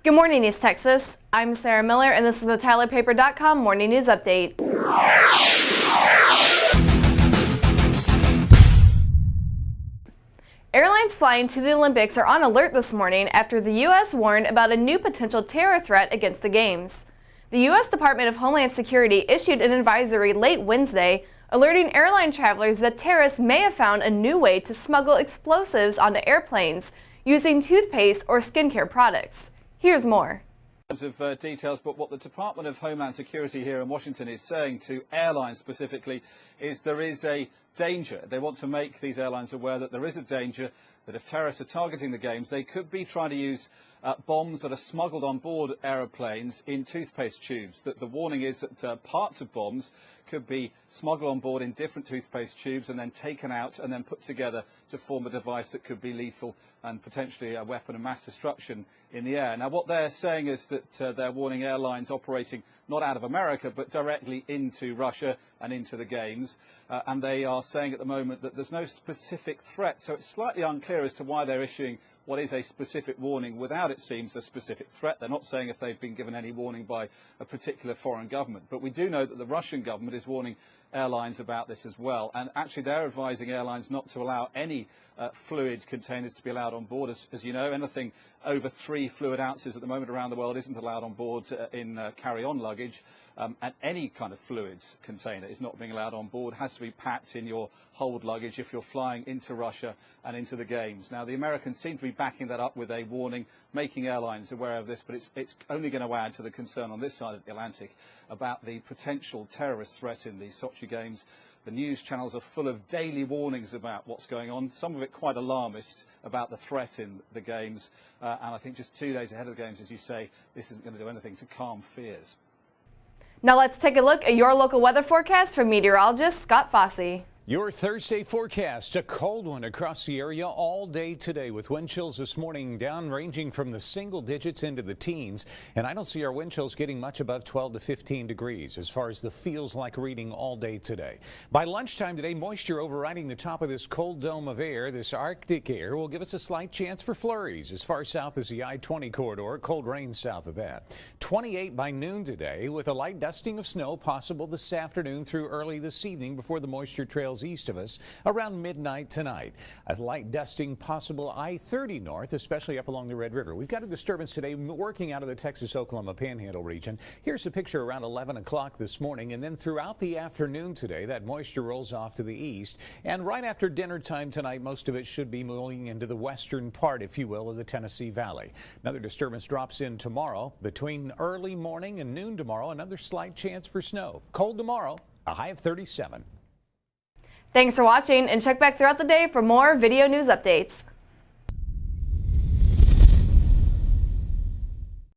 Good morning, East Texas. I'm Sarah Miller, and this is the TylerPaper.com Morning News Update. Airlines flying to the Olympics are on alert this morning after the U.S. warned about a new potential terror threat against the Games. The U.S. Department of Homeland Security issued an advisory late Wednesday, alerting airline travelers that terrorists may have found a new way to smuggle explosives onto airplanes using toothpaste or skincare products. Here's more. Of details, but what the Department of Homeland Security here in Washington is saying to airlines specifically is there is a danger. They want to make these airlines aware that there is a danger that if terrorists are targeting the Games, they could be trying to use bombs that are smuggled on board aeroplanes in toothpaste tubes. That the warning is that parts of bombs could be smuggled on board in different toothpaste tubes and then taken out and then put together to form a device that could be lethal and potentially a weapon of mass destruction in the air. Now, what they're saying is that they're warning airlines operating not out of America but directly into Russia and into the Games. And they are saying at the moment that there's no specific threat. So it's slightly unclear as to why they're issuing what is a specific warning without, it seems, a specific threat. They're not saying if they've been given any warning by a particular foreign government. But we do know that the Russian government is warning airlines about this as well. And actually, they're advising airlines not to allow any fluid containers to be allowed on board. As you know, anything over 3 fluid ounces at the moment around the world isn't allowed on board in carry-on luggage. And any kind of fluids container is not being allowed on board, has to be packed in your hold luggage if you're flying into Russia and into the Games. Now, the Americans seem to be backing that up with a warning, making airlines aware of this, but it's only going to add to the concern on this side of the Atlantic about the potential terrorist threat in the Sochi Games. The news channels are full of daily warnings about what's going on, some of it quite alarmist about the threat in the Games. And I think just 2 days ahead of the Games, as you say, this isn't going to do anything to calm fears. Now let's take a look at your local weather forecast from meteorologist Scott Fossey. Your Thursday forecast, a cold one across the area all day today with wind chills this morning down ranging from the single digits into the teens. And I don't see our wind chills getting much above 12 to 15 degrees as far as the feels like reading all day today. By lunchtime today, moisture overriding the top of this cold dome of air. This Arctic air will give us a slight chance for flurries as far south as the I-20 corridor. Cold rain south of that. 28 by noon today with a light dusting of snow possible this afternoon through early this evening before the moisture trails east of us around midnight tonight. A light dusting possible I-30 north, especially up along the Red River. We've got a disturbance today working out of the Texas-Oklahoma Panhandle region. Here's a picture around 11 o'clock this morning, and then throughout the afternoon today, that moisture rolls off to the east. And right after dinner time tonight, most of it should be moving into the western part, if you will, of the Tennessee Valley. Another disturbance drops in tomorrow. Between early morning and noon tomorrow, another slight chance for snow. Cold tomorrow, a high of 37. Thanks for watching, and check back throughout the day for more video news updates.